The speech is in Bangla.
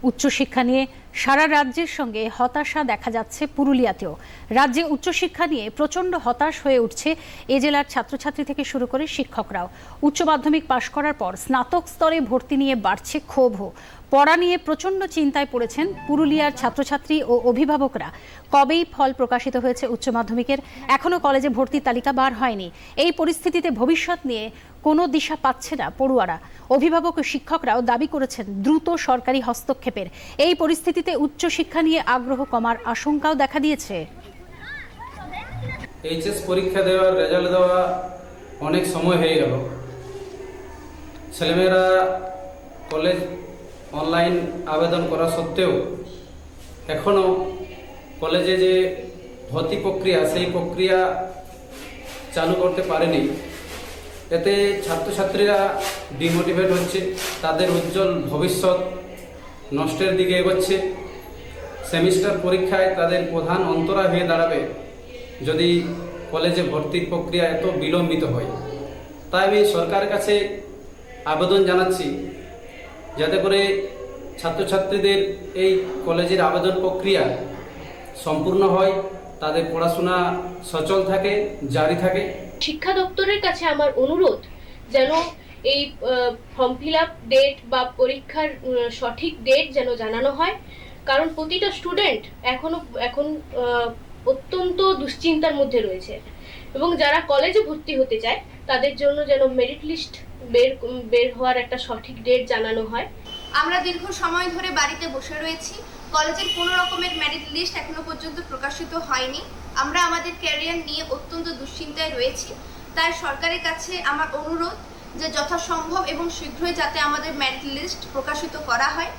উচ্চশিক্ষা নিয়ে সারা রাজ্যের সঙ্গে হতাশা দেখা যাচ্ছে পুরুলিয়াতেও। রাজ্যে উচ্চশিক্ষা নিয়ে প্রচণ্ড হতাশ হয়ে উঠছে এ জেলার ছাত্রছাত্রী থেকে শুরু করে শিক্ষকরাও। উচ্চ মাধ্যমিক পাশ করার পর স্নাতক স্তরে ভর্তি নিয়ে বাড়ছে ক্ষোভও। পড়া নিয়ে প্রচণ্ড চিন্তায় পড়েছেন পুরুলিয়ার ছাত্রছাত্রী ও অভিভাবকরা। কবেই ফল প্রকাশিত হয়েছে উচ্চ মাধ্যমিকের, এখনও কলেজে ভর্তির তালিকা বার হয়নি। এই পরিস্থিতিতে ভবিষ্যৎ নিয়ে কোনো দিশা পাচ্ছে না পড়ুয়ারা। অভিভাবক ও শিক্ষকরাও দাবি করেছেন দ্রুত সরকারি হস্তক্ষেপের। এই পরিস্থিতিতে উচ্চশিক্ষা নিয়ে আগ্রহ কমার আশঙ্কাও দেখা দিয়েছে। এইচএস পরীক্ষা দেওয়ার রেজাল্ট দেওয়া অনেক সময় হয়ে গেল। ছেলেমেয়েরা কলেজ অনলাইন আবেদন করা সত্ত্বেও এখনও কলেজে যে ভর্তি প্রক্রিয়া সেই প্রক্রিয়া চালু করতে পারেনি। এতে ছাত্রছাত্রীরা ডিমোটিভেট হচ্ছে, তাদের উজ্জ্বল ভবিষ্যৎ নষ্টের দিকে এগোচ্ছে। সেমিস্টার পরীক্ষায় তাদের প্রধান অন্তরায় হয়ে দাঁড়াবে যদি কলেজে ভর্তির প্রক্রিয়া এত বিলম্বিত হয়। তাই আমি সরকারের কাছে আবেদন জানাচ্ছি যাতে করে ছাত্রছাত্রীদের এই কলেজের আবেদন প্রক্রিয়া সম্পূর্ণ হয়, তাদের পড়াশোনা সচল থাকে, জারি থাকে। শিক্ষা দপ্তরের কাছে আমার অনুরোধ যেন এই ফর্ম ফিল আপ ডেট বা পরীক্ষার সঠিক ডেট যেন জানানো হয়, কারণ প্রতিটা স্টুডেন্ট এখন অত্যন্ত দুশ্চিন্তার মধ্যে রয়েছে এবং যারা কলেজে ভর্তি হতে চায় তাদের জন্য যেন মেরিট লিস্ট বের হওয়ার একটা সঠিক ডেট জানানো হয়। আমরা দীর্ঘ সময় ধরে বাড়িতে বসে রয়েছি, কলেজের কোনো রকমের মেরিট লিস্ট এখনো পর্যন্ত প্রকাশিত হয়নি। আমরা আমাদের ক্যারিয়ার নিয়ে অত্যন্ত দুশ্চিন্তায় রয়েছি। তাই সরকারের কাছে আমার অনুরোধ যে যথাসম্ভব এবং শীঘ্রই যাতে আমাদের মেরিট লিস্ট প্রকাশিত করা হয়।